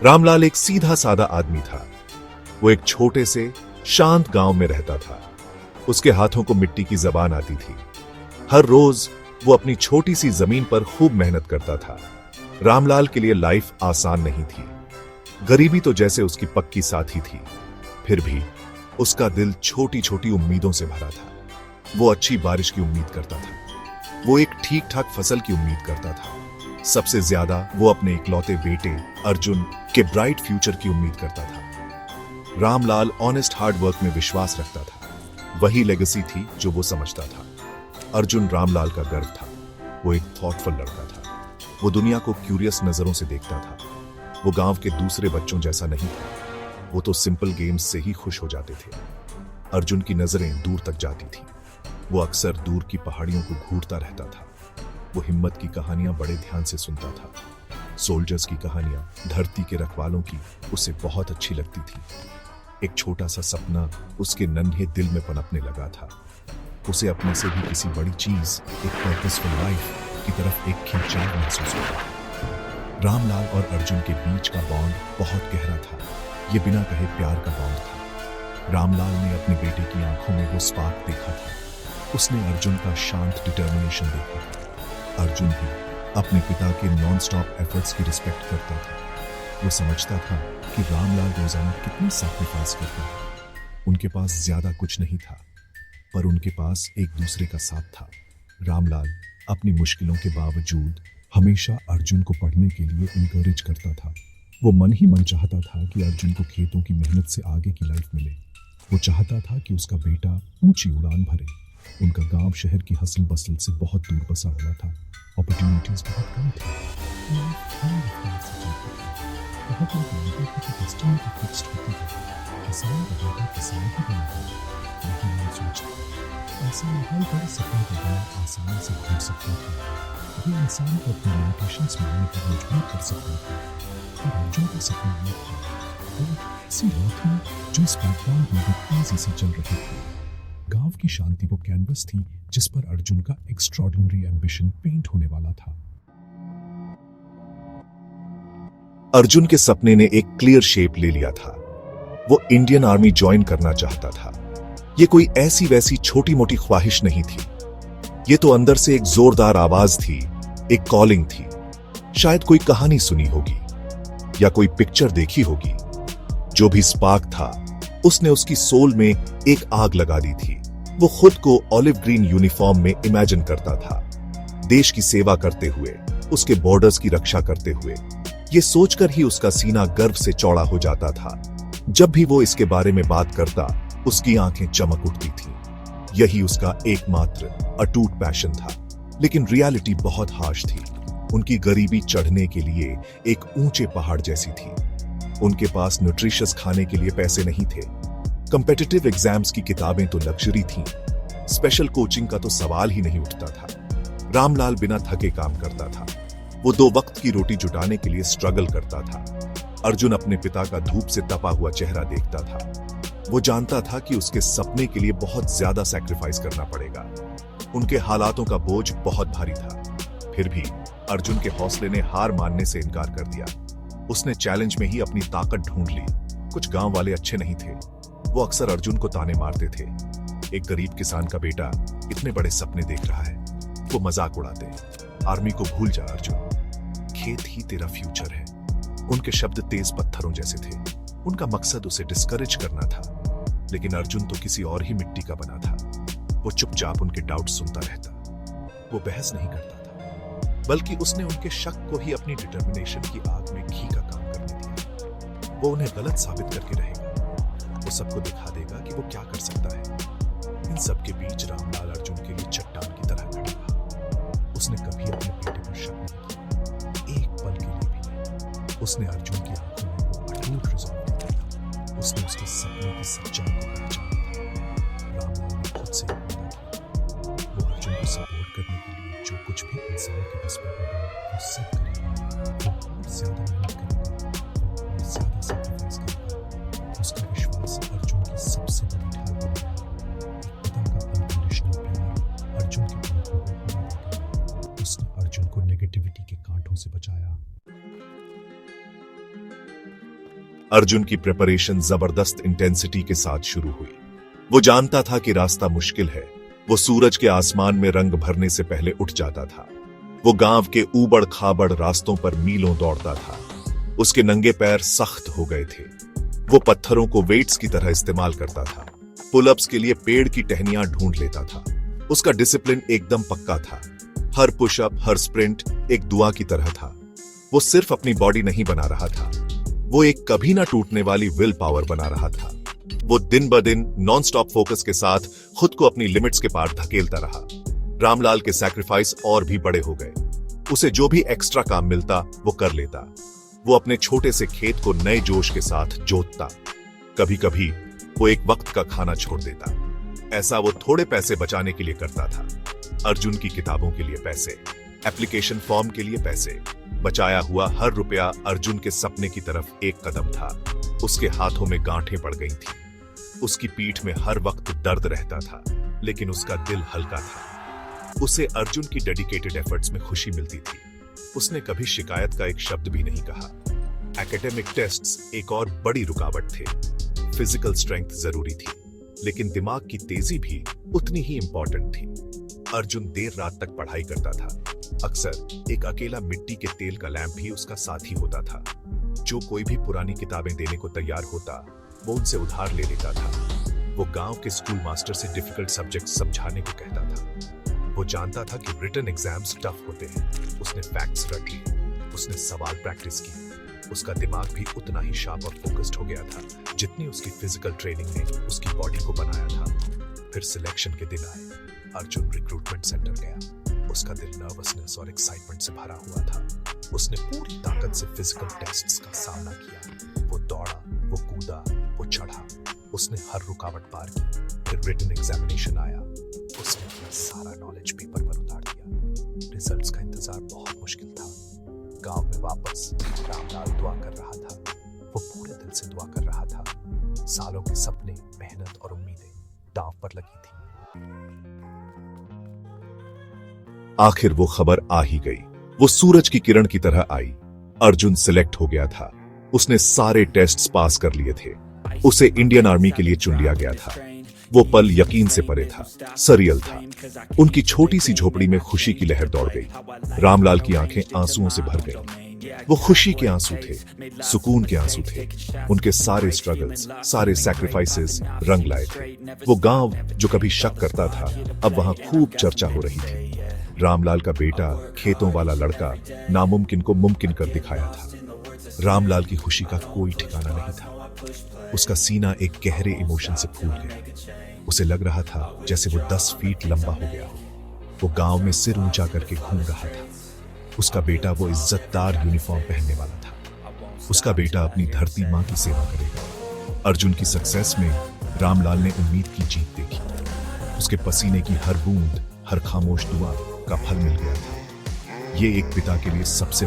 रामलाल एक सीधा साधा आदमी था। वो एक छोटे से शांत गांव में रहता था। उसके हाथों को मिट्टी की जबान आती थी। हर रोज वो अपनी छोटी सी जमीन पर खूब मेहनत करता था। रामलाल के लिए लाइफ आसान नहीं थी। गरीबी तो जैसे उसकी पक्की साथी थी, फिर भी उसका दिल छोटी छोटी उम्मीदों से भरा था। वो अच्छी बारिश की उम्मीद करता था। वो एक ठीक ठाक फसल की उम्मीद करता था। सबसे ज्यादा वो अपने इकलौते बेटे अर्जुन के ब्राइट फ्यूचर की उम्मीद करता था। रामलाल ऑनेस्ट हार्ड वर्क में विश्वास रखता था। वही लेगेसी थी जो वो समझता था। अर्जुन रामलाल का गर्व था। वो एक थॉटफुल लड़का था। वो दुनिया को क्यूरियस नजरों से देखता था। वो गांव के दूसरे बच्चों जैसा नहीं था। वो तो सिंपल गेम्स से ही खुश हो जाते थे। अर्जुन की नजरें दूर तक जाती थी। वो अक्सर दूर की पहाड़ियों को घूरता रहता था। वो हिम्मत की कहानियां बड़े ध्यान से सुनता था। सोल्जर्स की कहानियां, धरती के रखवालों की उसे बहुत अच्छी लगती थी। एक छोटा सा सपना उसके नन्हे दिल में पनपने लगा था। उसे अपने से भी किसी बड़ी चीज, एक पर्पसफुल लाइफ की तरफ एक खिंचाव महसूस हुआ। रामलाल और अर्जुन के बीच का बॉन्ड बहुत गहरा था। ये बिना कहे प्यार का बॉन्ड था। रामलाल ने अपने बेटे की आंखों में वो स्पार्क देखा था। उसने अर्जुन का शांत डिटर्मिनेशन देखा था। अर्जुन भी अपने पिता के नॉन स्टॉप एफर्ट्स की रिस्पेक्ट करता था। वो समझता था कि रामलाल रोजाना कितनी सैक्रिफाइस करता है। उनके पास ज्यादा कुछ नहीं था, पर उनके पास एक दूसरे का साथ था। रामलाल अपनी मुश्किलों के बावजूद हमेशा अर्जुन को पढ़ने के लिए इंकरेज करता था। वो मन ही मन चाहता था कि अर्जुन को खेतों की मेहनत से आगे की लाइफ मिले। वो चाहता था कि उसका बेटा ऊंची उड़ान भरे। उनका गांव शहर की हसल बसल से बहुत दूर बसा हुआ था। अपॉर्चुनिटीज बहुत कम थी। बहुत लोग मानते थे कि डेस्टिनी तो फिक्स्ड होती है, किसान का बेटा किसान ही बनेगा। लेकिन मैं सोचता ऐसा माहौल बड़े सपने के बाद आसानी से ढूंढ सकता था। ये इंसान को अपने लिमिटेशंस मानने पर मजबूर कर सकता था। और अर्जुन का सपना ये था, वो ऐसी रात में जो इस बैकग्राउंड में भी तेजी से चल रही थी। गांव की शांति वो कैनवस थी जिस पर अर्जुन का एक्स्ट्रॉर्डिनरी एम्बिशन पेंट होने वाला था। अर्जुन के सपने ने एक क्लियर शेप ले लिया था। वो इंडियन आर्मी ज्वाइन करना चाहता था। ये कोई ऐसी वैसी छोटी मोटी ख्वाहिश नहीं थी। ये तो अंदर से एक जोरदार आवाज थी, एक कॉलिंग थी। शायद कोई कहानी सुनी होगी या कोई पिक्चर देखी होगी। जो भी स्पार्क था, उसने उसकी सोल में एक आग लगा दी थी। वो खुद को ऑलिव ग्रीन यूनिफॉर्म में इमेजिन करता था, देश की सेवा करते हुए, उसके बॉर्डर्स की रक्षा करते हुए। ये सोचकर ही उसका सीना गर्व से चौड़ा हो जाता था। जब भी वो इसके बारे में बात करता, उसकी आंखें चमक उठती थीं। यही उसका एकमात्र अटूट पैशन था। लेकिन रियलिटी बहुत हार्श थी। उनकी गरीबी चढ़ने के लिए एक ऊंचे पहाड़ जैसी थी। उनके पास न्यूट्रिशियस खाने के लिए पैसे नहीं थे। कॉम्पिटिटिव एग्जाम्स की किताबें तो लग्जरी थीं। स्पेशल कोचिंग का तो सवाल ही नहीं उठता था। रामलाल बिना थके काम करता था। वो 2 वक्त की रोटी जुटाने के लिए स्ट्रगल करता था। अर्जुन अपने पिता का धूप से तपा हुआ चेहरा देखता था। वो जानता था कि उसके सपने के लिए बहुत ज्यादा सैक्रिफाइस करना पड़ेगा। उनके हालातों का बोझ बहुत भारी था। फिर भी अर्जुन के हौसले ने हार मानने से इनकार कर दिया। उसने चैलेंज में ही अपनी ताकत ढूंढ ली। कुछ गांव वाले अच्छे नहीं थे। वो अक्सर अर्जुन को ताने मारते थे। एक गरीब किसान का बेटा इतने बड़े सपने देख रहा है। वो मजाक उड़ाते, आर्मी को भूल जा अर्जुन, खेत ही तेरा फ्यूचर है। उनके शब्द तेज पत्थरों जैसे थे। उनका मकसद उसे डिस्करेज करना था। लेकिन अर्जुन तो किसी और ही मिट्टी का बना था। वो चुपचाप उनके डाउट सुनता रहता। वो बहस नहीं करता था, बल्कि उसने उनके शक को ही अपनी डिटर्मिनेशन की आग में घी का काम करने दिया। वो उन्हें गलत साबित करके रहेगा। वो सबको दिखा देगा कि वो क्या कर सकता है। इन सब के बीच रामलाल अर्जुन के लिए चट्टान की तरह खड़ा रहा। उसने कभी अपने बेटे पर शक नहीं किया, एक पल के लिए भी नहीं। उसने अर्जुन की आंखों में वो अटूट रिजॉल्व देखा। उसने उसके सपने की सच्चाई को पहचाना। रामलाल ने खुद से वादा किया, वो अर्जुन को सपोर्ट करने के लिए जो कुछ भी इंसान के बस में होगा वो सब करेगा। वो और ज्यादा मेहनत करेगा, और ज्यादा सैक्रिफाइस करेगा। उसका विश्वास अर्जुन की सबसे बड़ी ढाल बन गया। पिता का अनकंडीशनल प्यार अर्जुन के आंखों को हरा दे गया। उसने अर्जुन को नेगेटिविटी के कांटों से बचाया। अर्जुन की प्रिपरेशन जबरदस्त इंटेंसिटी के साथ शुरू हुई। वो जानता था कि रास्ता मुश्किल है। वो सूरज के आसमान में रंग भरने से पहले उठ जाता था। वो गांव के ऊबड़ खाबड़ रास्तों पर मीलों दौड़ता था। उसके नंगे पैर सख्त हो गए थे। वो पत्थरों को वेट्स की तरह इस्तेमाल करता था। पुलअप्स के लिए पेड़ की टहनियां ढूंढ लेता था। उसका डिसिप्लिन एकदम पक्का था। हर पुशअप, हर स्प्रिंट एक दुआ की तरह था। वो सिर्फ अपनी बॉडी नहीं बना रहा था, वो एक कभी ना टूटने वाली विल पावर बना रहा था। वो दिन ब दिन नॉन स्टॉप फोकस के साथ खुद को अपनी लिमिट्स के पार धकेलता रहा। रामलाल के सैक्रिफाइस और भी बड़े हो गए। उसे जो भी एक्स्ट्रा काम मिलता वो कर लेता। वो अपने छोटे से खेत को नए जोश के साथ जोतता। कभी कभी वो एक वक्त का खाना छोड़ देता। ऐसा वो थोड़े पैसे बचाने के लिए करता था। अर्जुन की किताबों के लिए पैसे, एप्लीकेशन फॉर्म के लिए पैसे। बचाया हुआ हर रुपया अर्जुन के सपने की तरफ एक कदम था। उसके हाथों में गांठें पड़ गई थी। उसकी पीठ में हर वक्त दर्द रहता था, लेकिन उसका दिल हल्का था। उसे अर्जुन की डेडिकेटेड एफर्ट्स में खुशी मिलती थी। उसने कभी शिकायत का एक शब्द भी नहीं कहा। एकेडमिक टेस्ट्स एक और बड़ी रुकावट थे। फिजिकल स्ट्रेंथ जरूरी थी, लेकिन दिमाग की तेजी भी उतनी ही इंपॉर्टेंट थी। अर्जुन देर रात तक पढ़ाई करता था। अक्सर एक अकेला मिट्टी के तेल का लैंप भी उसका साथी होता था। जो कोई भी पुरानी किताबें देने को तैयार होता, वो उनसे उधार ले लेता था। वो गांव के स्कूल मास्टर से डिफिकल्ट सब्जेक्ट समझाने को कहता था। वो जानता था कि रिटन एग्जाम्स टफ होते हैं। उसने फैक्ट्स रट लिए, उसने सवाल प्रैक्टिस की। उसका दिमाग भी उतना ही शार्प और फोकस्ड हो गया था जितनी उसकी फिजिकल ट्रेनिंग ने उसकी बॉडी को बनाया था। फिर सिलेक्शन के दिन आए। अर्जुन रिक्रूटमेंट सेंटर गया। उसका दिल नर्वसनेस और एक्साइटमेंट से भरा हुआ था। उसने पूरी ताकत से फिजिकल टेस्ट्स का सामना किया। वो दौड़ा, वो कूदा, वो चढ़ा। उसने हर रुकावट पार की। फिर रिटन एग्जामिनेशन आया। उसने अपना सारा नॉलेज पेपर पर उतार दिया। रिजल्ट्स का इंतजार बहुत मुश्किल था। गांव में वापस रामलाल दुआ कर रहा था। वो पूरे दिल से दुआ कर रहा था। सालों के सपने, मेहनत और उम्मीदें दांव पर लगी थी। आखिर वो खबर आ ही गई। वो सूरज की किरण की तरह आई। अर्जुन सिलेक्ट हो गया था। उसने सारे टेस्ट्स पास कर लिए थे। उसे इंडियन आर्मी के लिए चुन लिया गया था। वो पल यकीन से परे था, सरियल था। उनकी छोटी सी झोपड़ी में खुशी की लहर दौड़ गई। रामलाल की आंखें आंसुओं से भर गईं। वो खुशी के आंसू थे, सुकून के आंसू थे। उनके सारे स्ट्रगल्स, सारे सैक्रिफाइसेस रंग लाए थे। वो गांव जो कभी शक करता था, अब वहां खूब चर्चा हो रही थी। रामलाल का बेटा, खेतों वाला लड़का, नामुमकिन को मुमकिन कर दिखाया था। रामलाल की खुशी का कोई ठिकाना नहीं था। उसका सीना एक गहरे इमोशन से फूल गया। उसे लग रहा था जैसे वो 10 फीट लंबा हो गया हो। वो गांव में सिर ऊंचा करके घूम रहा था। उसका बेटा वो इज्जतदार यूनिफॉर्म पहनने वाला था। उसका बेटा अपनी धरती मां की सेवा करेगा। अर्जुन की सक्सेस में रामलाल ने उम्मीद की जीत देखी। उसके पसीने की हर बूंद, हर खामोश दुआ का फल मिल गया था। ये एक पिता के लिए सबसे